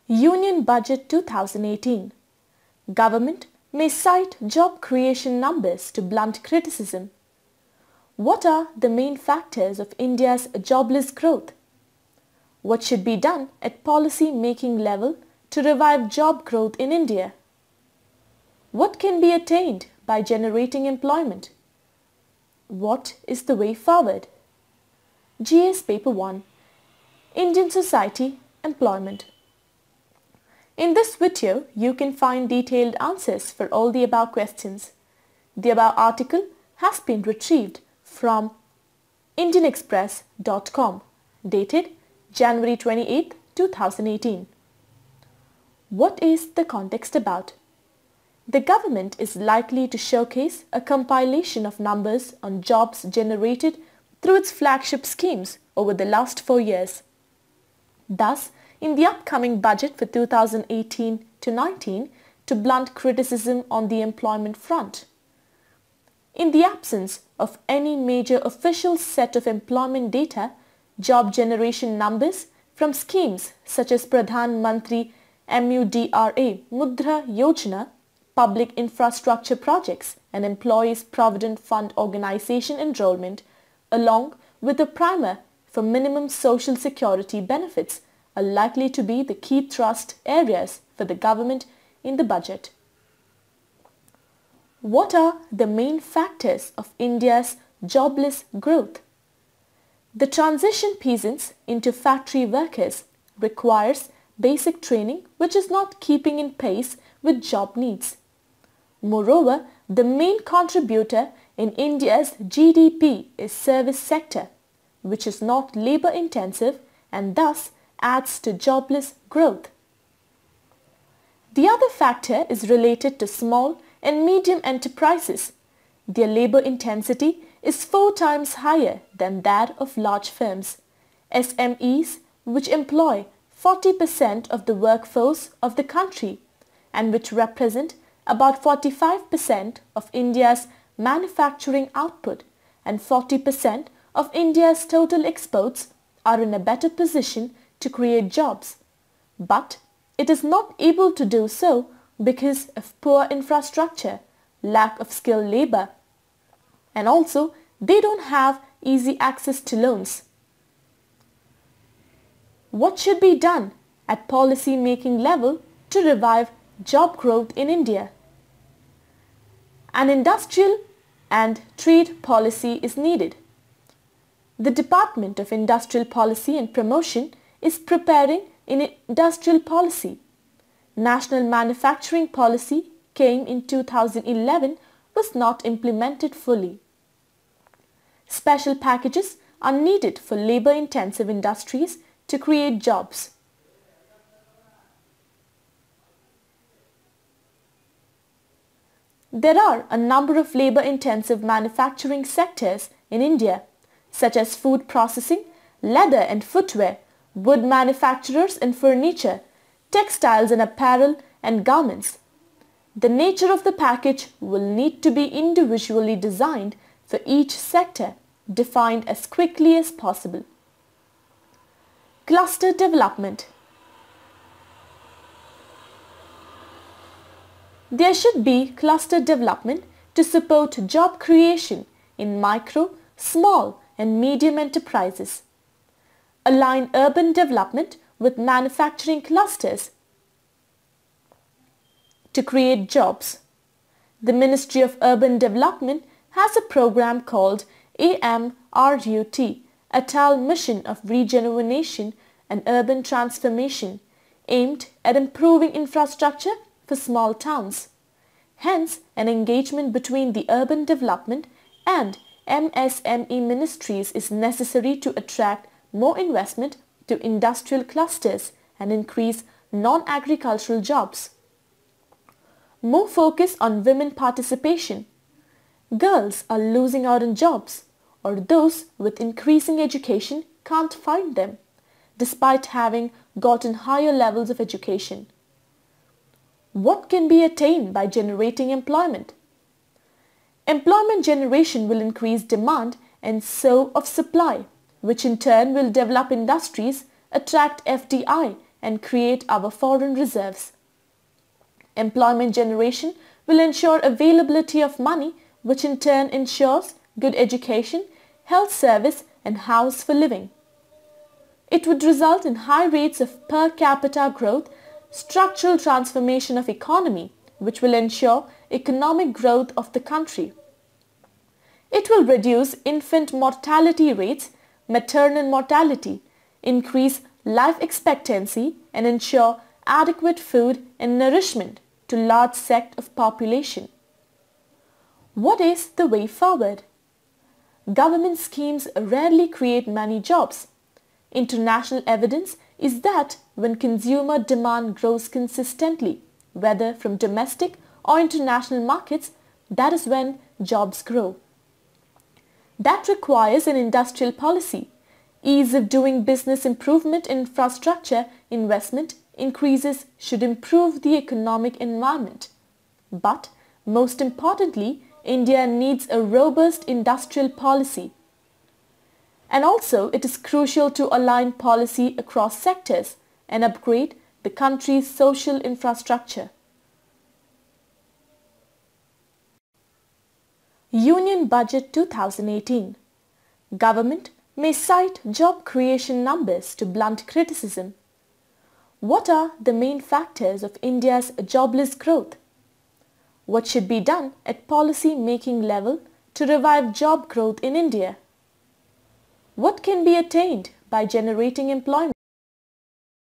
Union Budget 2018. Government may cite job creation numbers to blunt criticism. What are the main factors of India's jobless growth? What should be done at policy making level to revive job growth in India? What can be attained by generating employment? What is the way forward? GS Paper 1, Indian Society, Employment. In this video, you can find detailed answers for all the above questions. The above article has been retrieved from indianexpress.com, dated January 28, 2018. What is the context about? The government is likely to showcase a compilation of numbers on jobs generated through its flagship schemes over the last 4 years. Thus, in the upcoming budget for 2018-19, to blunt criticism on the employment front. In the absence of any major official set of employment data, job generation numbers from schemes such as Pradhan Mantri MUDRA Mudra Yojana, public infrastructure projects and Employees Provident Fund Organization enrollment, along with a primer for minimum social security benefits, are likely to be the key thrust areas for the government in the budget. What are the main factors of India's jobless growth? The transition peasants into factory workers requires basic training which is not keeping in pace with job needs. Moreover, the main contributor in India's GDP is service sector, which is not labour intensive and thus adds to jobless growth. The other factor is related to small and medium enterprises. Their labour intensity is 4 times higher than that of large firms. SMEs, which employ 40% of the workforce of the country and which represent about 45% of India's manufacturing output and 40% of India's total exports, are in a better position to create jobs, but it is not able to do so because of poor infrastructure, lack of skilled labour, and also they don't have easy access to loans. What should be done at policy making level to revive job growth in India? An industrial and trade policy is needed. The Department of Industrial Policy and Promotion is preparing an industrial policy. National Manufacturing Policy came in 2011 was not implemented fully. Special packages are needed for labour-intensive industries to create jobs. There are a number of labour-intensive manufacturing sectors in India, such as food processing, leather and footwear, wood manufacturers and furniture, textiles and apparel and garments. The nature of the package will need to be individually designed for each sector, defined as quickly as possible. Cluster development. There should be cluster development to support job creation in micro, small and medium enterprises. Align urban development with manufacturing clusters to create jobs. The Ministry of Urban Development has a program called AMRUT, Atal Mission of Rejuvenation and Urban Transformation, aimed at improving infrastructure for small towns. Hence, an engagement between the urban development and MSME ministries is necessary to attract more investment to industrial clusters and increase non-agricultural jobs. More focus on women participation. Girls are losing out on jobs, or those with increasing education can't find them, despite having gotten higher levels of education. What can be attained by generating employment? Employment generation will increase demand and so of supply, which in turn will develop industries, attract FDI and create our foreign reserves. Employment generation will ensure availability of money, which in turn ensures good education, health service and house for living. It would result in high rates of per capita growth, structural transformation of economy, which will ensure economic growth of the country. It will reduce infant mortality rates, maternal mortality, increase life expectancy and ensure adequate food and nourishment to large sect of population. What is the way forward? Government schemes rarely create many jobs. International evidence is that when consumer demand grows consistently, whether from domestic or international markets, that is when jobs grow. That requires an industrial policy. Ease of doing business improvement in infrastructure investment increases should improve the economic environment. But most importantly, India needs a robust industrial policy. And also it is crucial to align policy across sectors and upgrade the country's social infrastructure. Union Budget 2018. Government may cite job creation numbers to blunt criticism. What are the main factors of India's jobless growth? What should be done at policy making level to revive job growth in India? What can be attained by generating employment?